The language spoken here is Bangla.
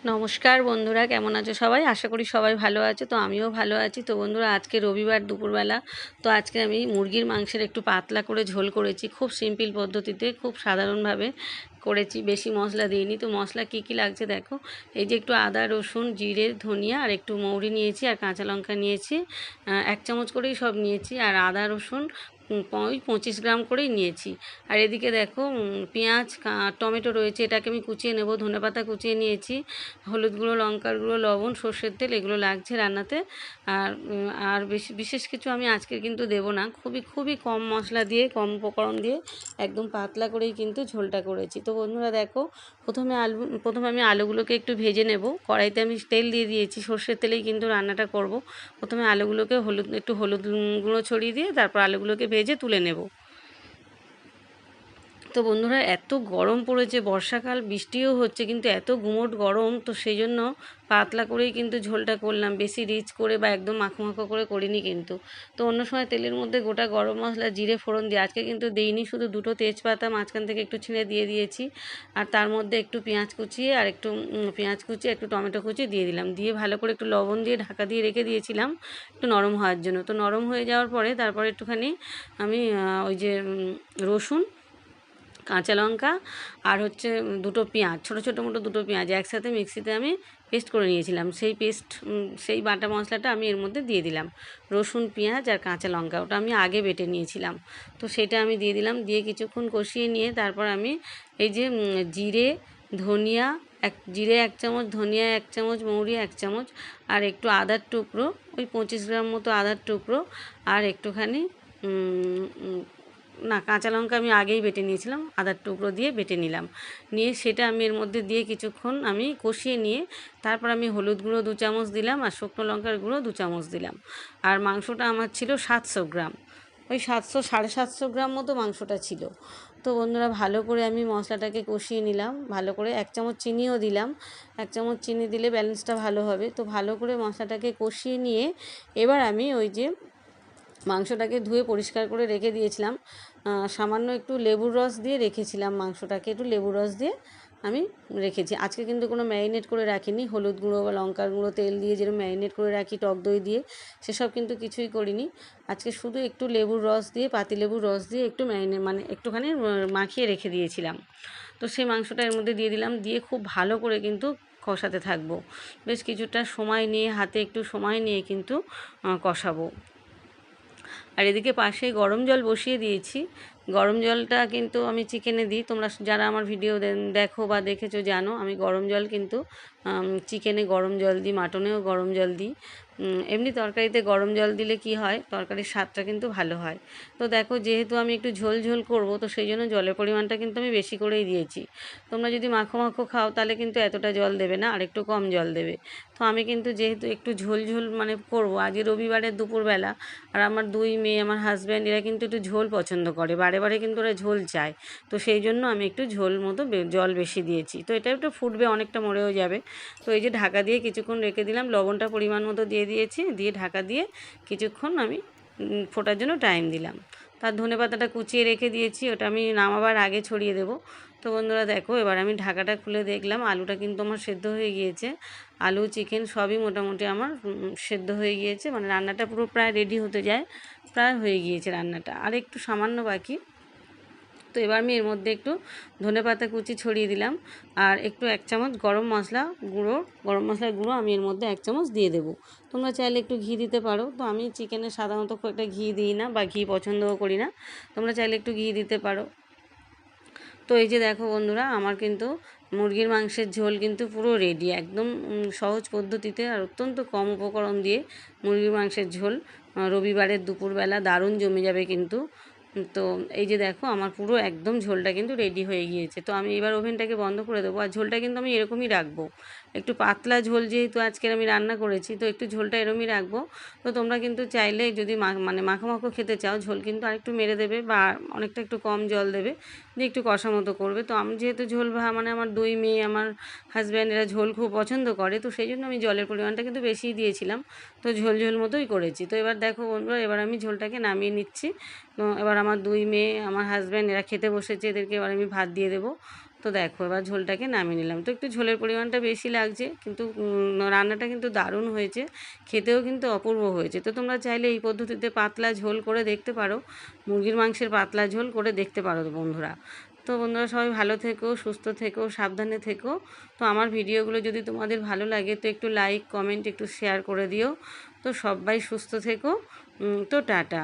নমস্কার বন্ধুরা, কেমন আছো সবাই? আশা করি সবাই ভালো আছো। তো আমিও ভালো আছি। তো বন্ধুরা, আজকে রবিবার দুপুরবেলা। তো আজকে আমি মুরগির মাংসের একটু পাতলা করে ঝোল করেছি, খুব সিম্পল পদ্ধতিতে, খুব সাধারণভাবে করেছি, বেশি মশলা দিইনি। তো মশলা কি কি লাগছে দেখো। এই যে একটু আদা, রসুন, জিরে, ধনিয়া আর একটু মৌরি নিয়েছি, আর কাঁচা লঙ্কা নিয়েছি, 1 চামচ করেই সব নিয়েছি। আর আদা রসুন ওই 25 গ্রাম করেই নিয়েছি। আর এদিকে দেখো পেঁয়াজ, টমেটো রয়েছে, এটাকে আমি কুচিয়ে নেব। ধনেপাতা কুচিয়ে নিয়েছি, হলুদ গুঁড়ো, লঙ্কার গুঁড়ো, লবণ, সর্ষের তেল, এগুলো লাগছে রান্নাতে। আর বিশেষ কিছু আমি আজকে কিন্তু দেবো না, খুবই খুবই কম মশলা দিয়ে, কম উপকরণ দিয়ে একদম পাতলা করেই কিন্তু ঝোলটা করেছি। তো বন্ধুরা দেখো, প্রথমে আমি আলুগুলোকে একটু ভেজে নেব। কড়াইতে আমি তেল দিয়ে দিয়েছি, সর্ষের তেলেই কিন্তু রান্নাটা করব। প্রথমে আলুগুলোকে একটু হলুদ গুঁড়ো ছড়িয়ে দিয়ে তারপর আলুগুলোকে ভেজে তুলে নেব। তো বন্ধুরা, এত গরম পড়েছে, বর্ষাকাল, বৃষ্টিও হচ্ছে, কিন্তু এত গুমোট গরম, তো সেই জন্য পাতলা করেই কিন্তু ঝোলটা করলাম, বেশি রিচ করে বা একদম মাখো মাখো করে করিনি কিন্তু। তো অন্য সময় তেলের মধ্যে গোটা গরম মশলা, জিরে ফোড়ন দিই, আজকে কিন্তু দিইনি, শুধু 2টো তেজপাতা মাঝখান থেকে একটু ছিঁড়ে দিয়ে দিয়েছি। আর তার মধ্যে একটু পেঁয়াজ কুচিয়ে আর একটু পেঁয়াজ কুচিয়ে একটু টমেটো কুচিয়ে দিয়ে দিলাম, দিয়ে ভালো করে একটু লবণ দিয়ে ঢাকা দিয়ে রেখে দিয়েছিলাম একটু নরম হওয়ার জন্য। তো নরম হয়ে যাওয়ার পরে তারপরে একটুখানি আমি ওই যে রসুন, কাঁচা লঙ্কা আর হচ্ছে 2টো পেঁয়াজ, ছোটো ছোটো মোটো 2টো পেঁয়াজ একসাথে মিক্সিতে আমি পেস্ট করে নিয়েছিলাম। সেই বাটা মশলাটা আমি এর মধ্যে দিয়ে দিলাম। রসুন, পেঁয়াজ আর কাঁচা লঙ্কা, ওটা আমি আগে বেটে নিয়েছিলাম। তো সেটা আমি দিয়ে দিলাম, দিয়ে কিছুক্ষণ কষিয়ে নিয়ে তারপর আমি এই যে জিরে, ধনিয়া, জিরে 1 চামচ, ধনিয়া 1 চামচ, মৌরি 1 চামচ, আর একটু আদার টুকরো, ওই 25 গ্রাম মতো আদার টুকরো, আর একটুখানি না, কাঁচা লঙ্কা আমি আগেই বেটে নিয়েছিলাম, আদার টুকরো দিয়ে বেটে নিলাম। নিয়ে সেটা আমি এর মধ্যে দিয়ে কিছুক্ষণ আমি কষিয়ে নিয়ে তারপর আমি হলুদ গুঁড়ো 2 চামচ দিলাম, আর শুকনো লঙ্কার গুঁড়ো 2 চামচ দিলাম। আর মাংসটা আমার ছিল 700 গ্রাম, ওই 700 গ্রাম মতো মাংসটা ছিল। তো বন্ধুরা, ভালো করে আমি মশলাটাকে কষিয়ে নিলাম, ভালো করে 1 চামচ চিনিও দিলাম, 1 চামচ চিনি দিলে ব্যালেন্সটা ভালো হবে। তো ভালো করে মশলাটাকে কষিয়ে নিয়ে এবার আমি ওই যে মাংসটাকে ধুয়ে পরিষ্কার করে রেখে দিয়েছিলাম, সামান্য একটু লেবুর রস দিয়ে রেখেছিলাম, মাংসটাকে একটু লেবুর রস দিয়ে আমি রেখেছি। আজকে কিন্তু কোনো ম্যারিনেট করে রাখিনি, হলুদ গুঁড়ো বা লঙ্কার গুঁড়ো, তেল দিয়ে যেরকম ম্যারিনেট করে রাখি, টক দই দিয়ে, সেসব কিন্তু কিছুই করিনি। আজকে শুধু একটু লেবুর রস দিয়ে, পাতিলেবুর রস দিয়ে একটু একটুখানি মাখিয়ে রেখে দিয়েছিলাম। তো সেই মাংসটা এর মধ্যে দিয়ে দিলাম, দিয়ে খুব ভালো করে কিন্তু কষাতে থাকবো, বেশ কিছুটা সময় নিয়ে, হাতে একটু সময় নিয়ে কিন্তু কষাবো। আর এদিকে পাশে গরম জল বসিয়ে দিয়েছি। গরম জলটা কিন্তু আমি চিকেনে দিই, তোমরা যারা আমার ভিডিও দেখো বা দেখেছো জানো, আমি গরম জল কিন্তু চিকেনে গরম জল দিই, মাটনেও গরম জল দিই। এমনি তরকারিতে গরম জল দিলে কি হয়, তরকারির স্বাদটা কিন্তু ভালো হয়। তো দেখো, যেহেতু আমি একটু ঝোল ঝোল করবো, তো সেই জন্য জলের পরিমাণটা কিন্তু আমি বেশি করেই দিয়েছি। তোমরা যদি মাখো মাখো খাও তাহলে কিন্তু এতটা জল দেবে না, আর একটু কম জল দেবে। তো আমি কিন্তু যেহেতু একটু ঝোল ঝোল মানে করবো, আজকে রবিবারের দুপুরবেলা, আর আমার 2 মেয়ে, আমার হাজব্যান্ড, এরা কিন্তু একটু ঝোল পছন্দ করে, বারে বারে কিন্তু ওরা ঝোল চায়। তো সেই জন্য আমি একটু ঝোল মতো জল বেশি দিয়েছি। তো এটা একটু ফুটবে, অনেকটা মরেও যাবে। তো এই যে ঢাকা দিয়ে কিছুক্ষণ রেখে দিলাম, লবণটা পরিমাণ মতো দিয়ে দিয়েছি, দিয়ে ঢাকা দিয়ে কিছুক্ষণ আমি ফোটার জন্য টাইম দিলাম। তার ধনেপাতাটা কুচিয়ে রেখে দিয়েছি, ওটা আমি নামাবার আগে ছড়িয়ে দেবো। তো বন্ধুরা দেখো, এবার আমি ঢাকাটা খুলে দেখলাম, আলুটা কিন্তু আমার সেদ্ধ হয়ে গিয়েছে। আলু, চিকেন সবই মোটামুটি আমার সেদ্ধ হয়ে গিয়েছে, মানে রান্নাটা পুরো প্রায় রেডি হতে যায়, প্রায় হয়ে গিয়েছে রান্নাটা, আর একটু সামান্য বাকি। তো এবার আমি এর মধ্যে একটু ধনেপাতা কুচি ছড়িয়ে দিলাম, আর একটু 1 চামচ গরম মশলার গুঁড়ো আমি এর মধ্যে 1 চামচ দিয়ে দেবো। তোমরা চাইলে একটু ঘি দিতে পারো, তো আমি চিকেনে সাধারণত খুব একটা ঘি দিই না, বা ঘি পছন্দও করি না, তোমরা চাইলে একটু ঘি দিতে পারো। তো এই যে দেখো বন্ধুরা, আমার কিন্তু মুরগির মাংসের ঝোল কিন্তু পুরো রেডি, একদম সহজ পদ্ধতিতে আর অত্যন্ত কম উপকরণ দিয়ে মুরগির মাংসের ঝোল রবিবারের দুপুরবেলা দারুণ জমে যাবে কিন্তু। তো এই যে দেখো, আমার পুরো একদম ঝোলটা কিন্তু রেডি হয়ে গিয়েছে। তো আমি এবার ওভেনটাকে বন্ধ করে দেবো, আর ঝোলটা কিন্তু আমি এরকমই রাখবো, একটু পাতলা ঝোল, যেহেতু আজকের আমি রান্না করেছি, তো একটু ঝোলটা এরমই রাখবো। তো তোমরা কিন্তু চাইলে যদি মানে মাখো মাখো খেতে চাও, ঝোল কিন্তু আরেকটু মেরে দেবে, বা অনেকটা একটু কম জল দেবে, দিয়ে একটু কষা মতো করবে। তো আমি যেহেতু ঝোল মানে আমার 2 মেয়ে, আমার হাজব্যান্ড, এরা ঝোল খুব পছন্দ করে, তো সেই জন্য আমি জলের পরিমাণটা কিন্তু বেশিই দিয়েছিলাম। তো ঝোল ঝোল মতোই করেছি। তো এবার দেখো বন্ধুরা, এবার আমি ঝোলটাকে নামিয়ে নিচ্ছি। তো এবার আমার 2 মেয়ে, আমার হাজব্যান্ড, এরা খেতে বসেছে, এদেরকে এবার আমি ভাত দিয়ে দেবো। তো দেখো এবার ঝোলটাকে নামিয়ে নিলাম। তো একটু ঝোলের পরিমাণটা বেশি লাগছে, কিন্তু রান্নাটা কিন্তু দারুণ হয়েছে, খেতেও কিন্তু অপূর্ব হয়েছে। তো তোমরা চাইলে এই পদ্ধতিতে পাতলা ঝোল করে দেখতে পারো, মুরগির মাংসের পাতলা ঝোল করে দেখতে পারো বন্ধুরা। তো বন্ধুরা সবাই ভালো থেকো, সুস্থ থেকো, সাবধানে থেকো। তো আমার ভিডিওগুলো যদি তোমাদের ভালো লাগে তো একটু লাইক, কমেন্ট, একটু শেয়ার করে দিও। তো সবাই সুস্থ থেকো। তো টাটা।